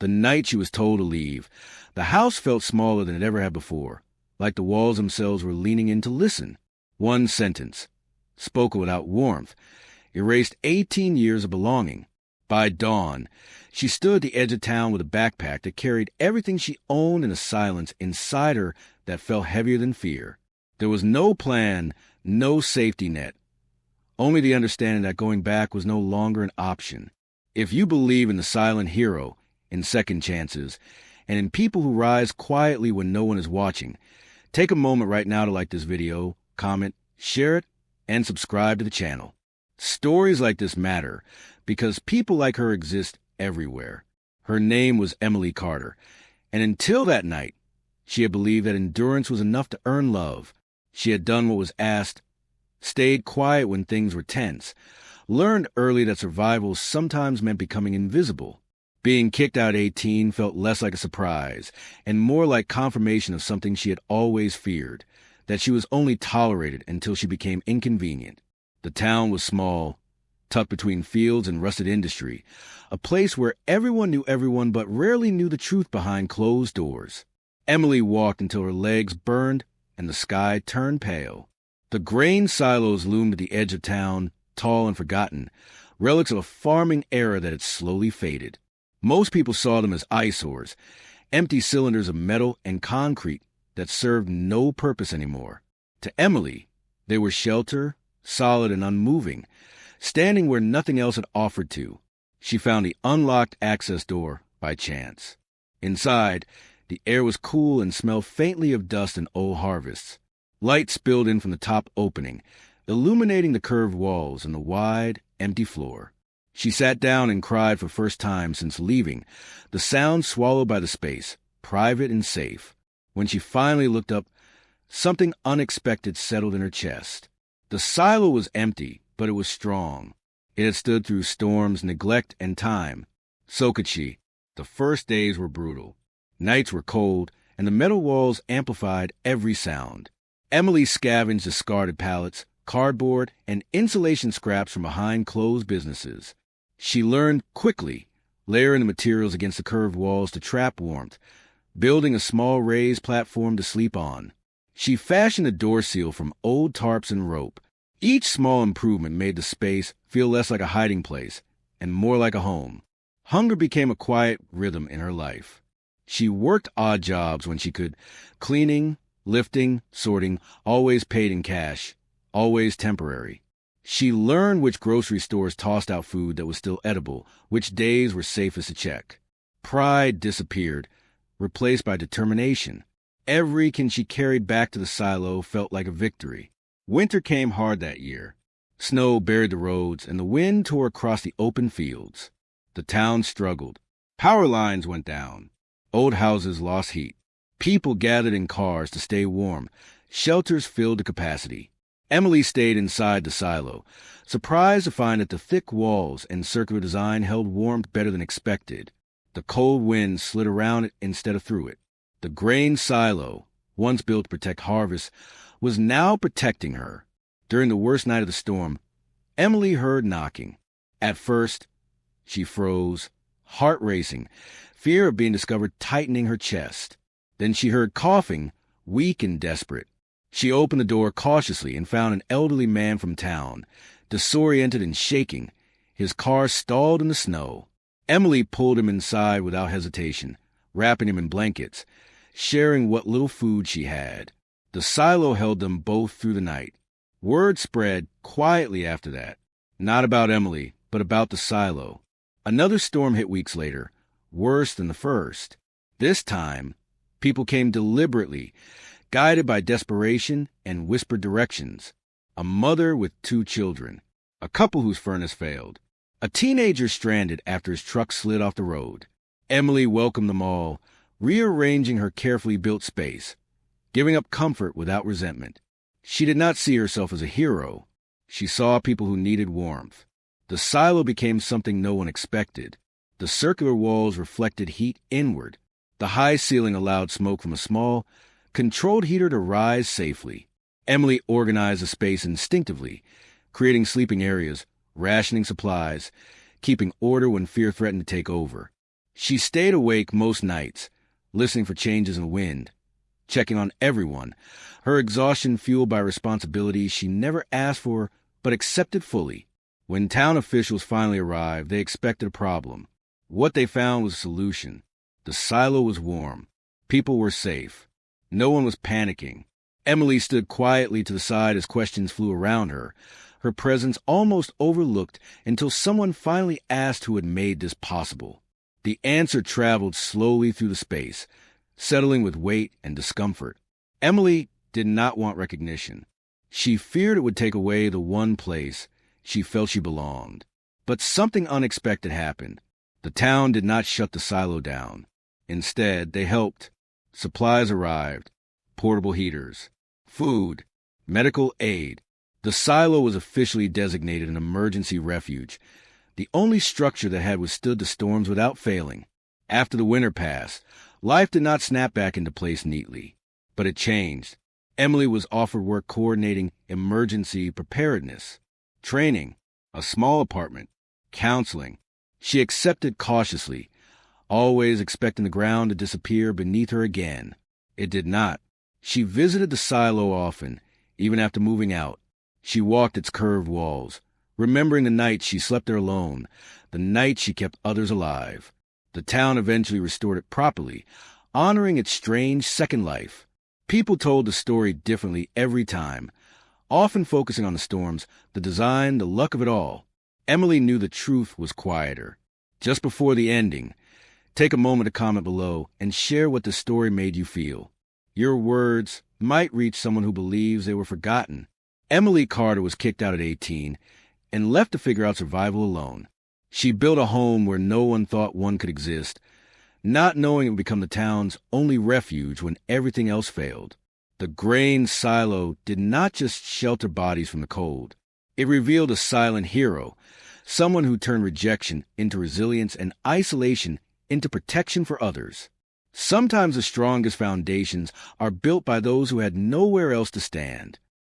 The night she was told to leave, the house felt smaller than it ever had before, like the walls themselves were leaning in to listen. One sentence, spoken without warmth, erased 18 years of belonging. By dawn, she stood at the edge of town with a backpack that carried everything she owned in a silence inside her that felt heavier than fear. There was no plan, no safety net, only the understanding that going back was no longer an option. If you believe in the silent hero, in second chances, and in people who rise quietly when no one is watching, take a moment right now to like this video, comment, share it, and subscribe to the channel. Stories like this matter because people like her exist everywhere. Her name was Emily Carter, and until that night, she had believed that endurance was enough to earn love. She had done what was asked, stayed quiet when things were tense, learned early that survival sometimes meant becoming invisible. Being kicked out at 18 felt less like a surprise and more like confirmation of something she had always feared, that she was only tolerated until she became inconvenient. The town was small, tucked between fields and rusted industry, a place where everyone knew everyone but rarely knew the truth behind closed doors. Emily walked until her legs burned and the sky turned pale. The grain silos loomed at the edge of town, tall and forgotten, relics of a farming era that had slowly faded. Most people saw them as eyesores, empty cylinders of metal and concrete that served no purpose anymore. To Emily, they were shelter, solid and unmoving, standing where nothing else had offered to. She found the unlocked access door by chance. Inside, the air was cool and smelled faintly of dust and old harvests. Light spilled in from the top opening, illuminating the curved walls and the wide, empty floor. She sat down and cried for the first time since leaving, the sound swallowed by the space, private and safe. When she finally looked up, something unexpected settled in her chest. The silo was empty, but it was strong. It had stood through storms, neglect, and time. So could she. The first days were brutal. Nights were cold, and the metal walls amplified every sound. Emily scavenged discarded pallets, cardboard, and insulation scraps from behind closed businesses. She learned quickly, layering the materials against the curved walls to trap warmth, building a small raised platform to sleep on. She fashioned a door seal from old tarps and rope. Each small improvement made the space feel less like a hiding place and more like a home. Hunger became a quiet rhythm in her life. She worked odd jobs when she could, cleaning, lifting, sorting, always paid in cash, always temporary. She learned which grocery stores tossed out food that was still edible, which days were safest to check. Pride disappeared, replaced by determination. Every can she carried back to the silo felt like a victory. Winter came hard that year. Snow buried the roads, and the wind tore across the open fields. The town struggled. Power lines went down. Old houses lost heat. People gathered in cars to stay warm. Shelters filled to capacity. Emily stayed inside the silo, surprised to find that the thick walls and circular design held warmth better than expected. The cold wind slid around it instead of through it. The grain silo, once built to protect harvest, was now protecting her. During the worst night of the storm, Emily heard knocking. At first, she froze, heart racing, fear of being discovered tightening her chest. Then she heard coughing, weak and desperate. She opened the door cautiously and found an elderly man from town, disoriented and shaking. His car stalled in the snow. Emily pulled him inside without hesitation, wrapping him in blankets, sharing what little food she had. The silo held them both through the night. Word spread quietly after that, not about Emily, but about the silo. Another storm hit weeks later, worse than the first. This time, people came deliberately, guided by desperation and whispered directions. A mother with 2 children, a couple whose furnace failed, a teenager stranded after his truck slid off the road. Emily welcomed them all, rearranging her carefully built space, giving up comfort without resentment. She did not see herself as a hero. She saw people who needed warmth. The silo became something no one expected. The circular walls reflected heat inward. The high ceiling allowed smoke from a small, controlled heater to rise safely. Emily organized the space instinctively, creating sleeping areas, rationing supplies, keeping order when fear threatened to take over. She stayed awake most nights, listening for changes in the wind, checking on everyone, her exhaustion fueled by responsibilities she never asked for but accepted fully. When town officials finally arrived, they expected a problem. What they found was a solution. The silo was warm. People were safe. No one was panicking. Emily stood quietly to the side as questions flew around her, her presence almost overlooked until someone finally asked who had made this possible. The answer traveled slowly through the space, settling with weight and discomfort. Emily did not want recognition. She feared it would take away the one place she felt she belonged. But something unexpected happened. The town did not shut the silo down. Instead, they helped. Supplies arrived. Portable heaters. Food. Medical aid. The silo was officially designated an emergency refuge, the only structure that had withstood the storms without failing. After the winter passed, life did not snap back into place neatly. But it changed. Emily was offered work coordinating emergency preparedness, training, a small apartment, counseling. She accepted cautiously, always expecting the ground to disappear beneath her again. It did not. She visited the silo often, even after moving out. She walked its curved walls, remembering the nights she slept there alone, the nights she kept others alive. The town eventually restored it properly, honoring its strange second life. People told the story differently every time, often focusing on the storms, the design, the luck of it all. Emily knew the truth was quieter. Just before the ending, take a moment to comment below and share what the story made you feel. Your words might reach someone who believes they were forgotten. Emily Carter was kicked out at 18 and left to figure out survival alone. She built a home where no one thought one could exist, not knowing it would become the town's only refuge when everything else failed. The grain silo did not just shelter bodies from the cold. It revealed a silent hero, someone who turned rejection into resilience and isolation into protection for others. Sometimes the strongest foundations are built by those who had nowhere else to stand.